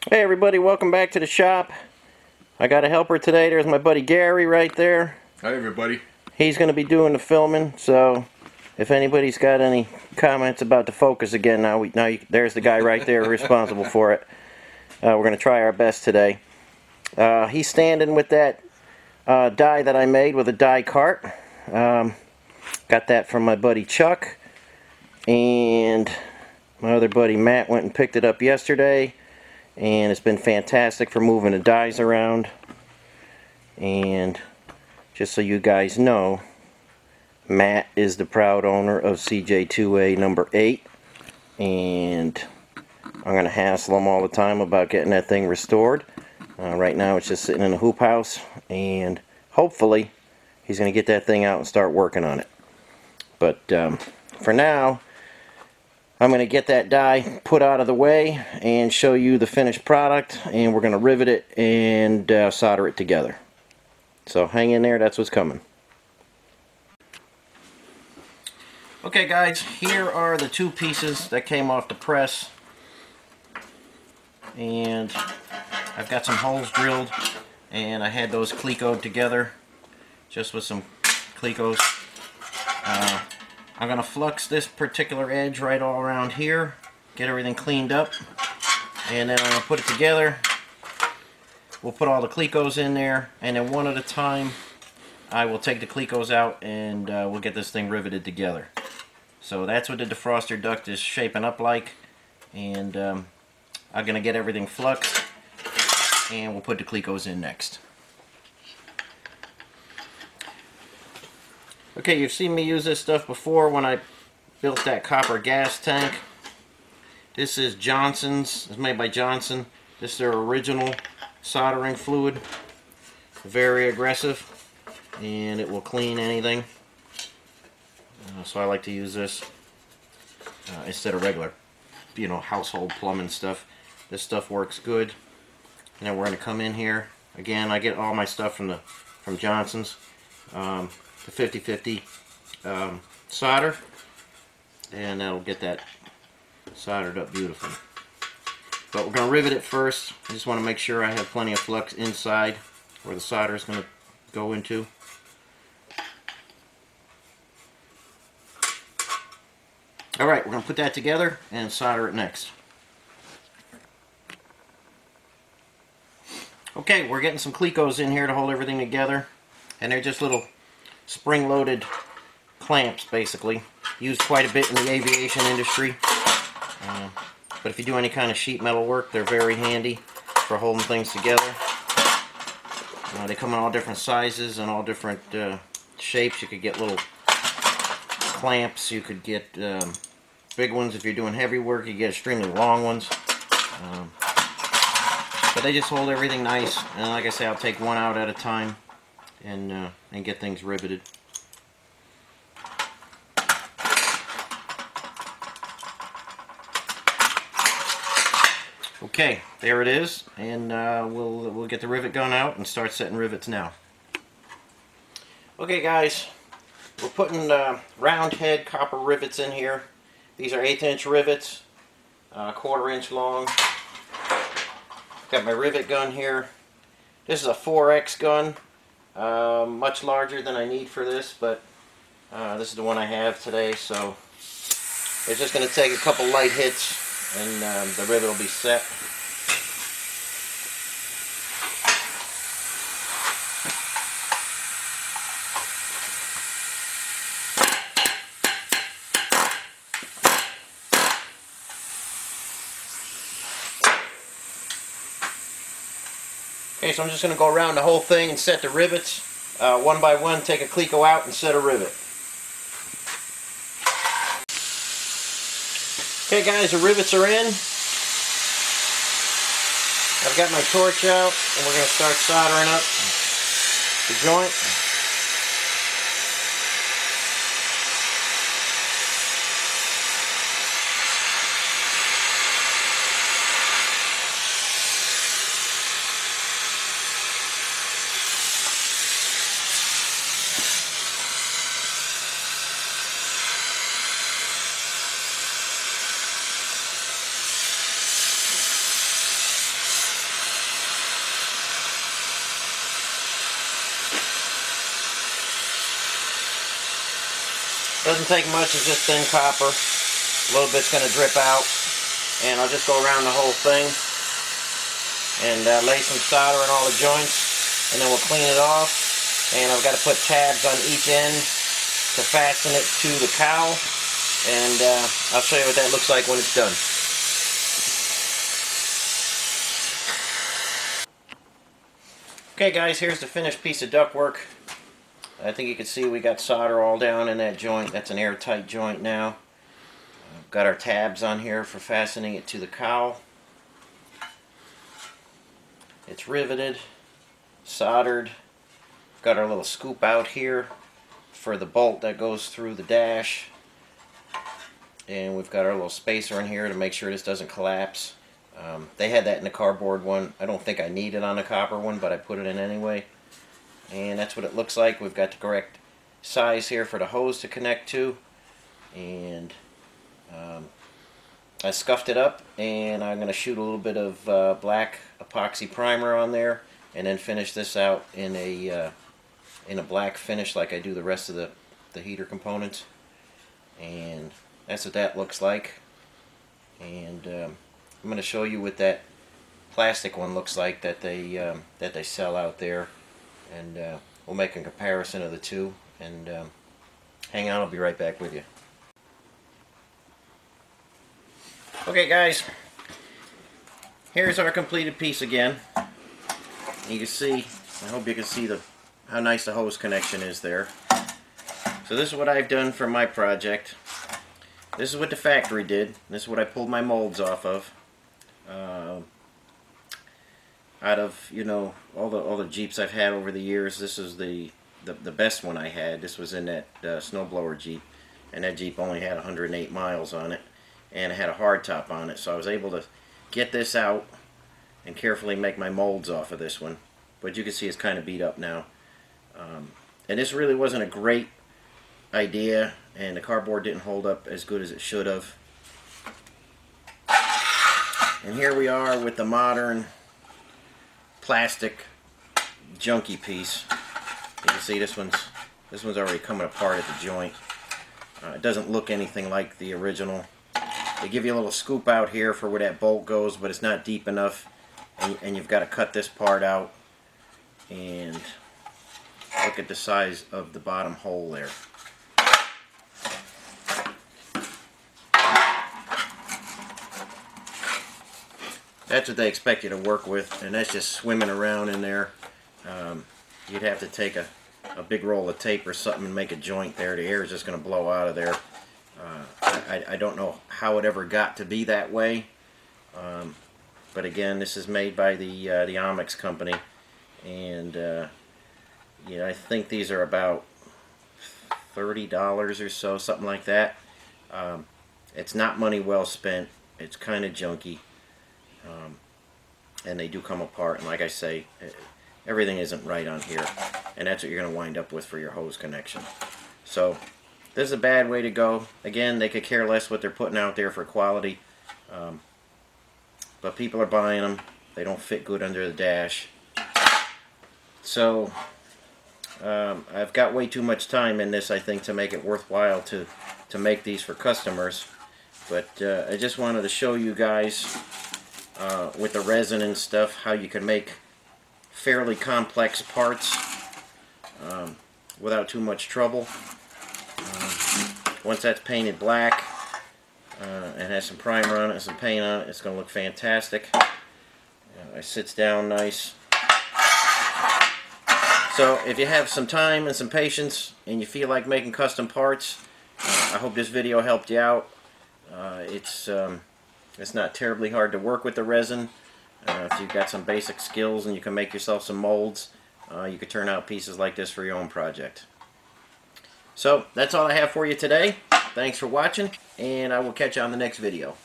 Hey everybody, welcome back to the shop. I got a helper today. There's my buddy Gary right there. Hi everybody. He's going to be doing the filming, so if anybody's got any comments about the focus again, there's the guy right there responsible for it. We're going to try our best today. He's standing with that die that I made with a die cart. Got that from my buddy Chuck, and my other buddy Matt went and picked it up yesterday. And it's been fantastic for moving the dies around. And just so you guys know, Matt is the proud owner of CJ2A number 8, and I'm going to hassle him all the time about getting that thing restored. Right now it's just sitting in the hoop house, and hopefully he's going to get that thing out and start working on it. But for now, I'm going to get that die put out of the way and show you the finished product, and we're going to rivet it and solder it together. So hang in there, that's what's coming. Okay guys, here are the two pieces that came off the press, and I've got some holes drilled, and I had those clecoed together just with some clecos. I'm going to flux this particular edge right all around here, get everything cleaned up, and then I'm going to put it together. We'll put all the clecos in there, and then one at a time I will take the clecos out and we'll get this thing riveted together. So that's what the defroster duct is shaping up like, and I'm going to get everything fluxed and we'll put the clecos in next. Okay, you've seen me use this stuff before when I built that copper gas tank. This is Johnson's. It's made by Johnson. This is their original soldering fluid. Very aggressive, and it will clean anything. So I like to use this instead of regular, household plumbing stuff. This stuff works good. And then we're going to come in here. Again, I get all my stuff from Johnson's. The 50/50 solder, and that'll get that soldered up beautifully. But we're going to rivet it first. I just want to make sure I have plenty of flux inside where the solder is going to go into. Alright, we're going to put that together and solder it next. Okay, we're getting some clecos in here to hold everything together, and they're just little spring-loaded clamps, basically. Used quite a bit in the aviation industry. But if you do any kind of sheet metal work, they're very handy for holding things together. They come in all different sizes and all different shapes. You could get little clamps. You could get big ones if you're doing heavy work. You get extremely long ones. But they just hold everything nice. And like I say, I'll take one out at a time and get things riveted. Okay, there it is, and we'll get the rivet gun out and start setting rivets now. Okay guys, we're putting round head copper rivets in here. These are 1/8 inch rivets, 1/4 inch long. Got my rivet gun here. This is a 4X gun. Much larger than I need for this, but this is the one I have today, so it's just going to take a couple light hits and the rivet will be set. Okay, so I'm just going to go around the whole thing and set the rivets. One by one, take a cleco out and set a rivet. Okay guys, the rivets are in. I've got my torch out, and we're going to start soldering up the joint. Doesn't take much, it's just thin copper. A little bit's going to drip out. And I'll just go around the whole thing and lay some solder in all the joints, and then we'll clean it off. And I've got to put tabs on each end to fasten it to the cowl, and I'll show you what that looks like when it's done. Okay guys, here's the finished piece of ductwork. I think you can see we got solder all down in that joint. That's an airtight joint now. Got our tabs on here for fastening it to the cowl. It's riveted, soldered. Got our little scoop out here for the bolt that goes through the dash. And we've got our little spacer in here to make sure this doesn't collapse. They had that in the cardboard one. I don't think I need it on the copper one, but I put it in anyway. And that's what it looks like. We've got the correct size here for the hose to connect to. And I scuffed it up, and I'm going to shoot a little bit of black epoxy primer on there, and then finish this out in a black finish like I do the rest of the heater components. And that's what that looks like. And I'm going to show you what that plastic one looks like that they sell out there, and we'll make a comparison of the two. And hang on, I'll be right back with you. Okay guys, here's our completed piece again. You can see, I hope you can see how nice the hose connection is there. So this is what I've done for my project. This is what the factory did. This is what I pulled my molds off of. Out of, you know, all the Jeeps I've had over the years, this is the best one I had. This was in that snowblower Jeep, and that Jeep only had 108 miles on it, and it had a hardtop on it, so I was able to get this out and carefully make my molds off of this one. But you can see it's kind of beat up now. And this really wasn't a great idea, and the cardboard didn't hold up as good as it should have. And here we are with the modern plastic junky piece. You can see this one's already coming apart at the joint. It doesn't look anything like the original. They give you a little scoop out here for where that bolt goes, but it's not deep enough, and you've got to cut this part out. And look at the size of the bottom hole there. That's what they expect you to work with, and that's just swimming around in there. You'd have to take a big roll of tape or something and make a joint there. The air is just going to blow out of there. I don't know how it ever got to be that way, but again, this is made by the Onyx company, and you know, I think these are about $30 or so, something like that. It's not money well spent. It's kind of junky. And they do come apart, and like I say, everything isn't right on here, and that's what you're going to wind up with for your hose connection. So this is a bad way to go. Again, they could care less what they're putting out there for quality, but people are buying them. They don't fit good under the dash. So I've got way too much time in this, I think, to make it worthwhile to make these for customers. But I just wanted to show you guys with the resin and stuff how you can make fairly complex parts without too much trouble. Once that's painted black and has some primer on it and some paint on it, it's going to look fantastic. It sits down nice. So if you have some time and some patience and you feel like making custom parts, I hope this video helped you out. It's not terribly hard to work with the resin. If you've got some basic skills and you can make yourself some molds, you could turn out pieces like this for your own project. So that's all I have for you today. Thanks for watching, and I will catch you on the next video.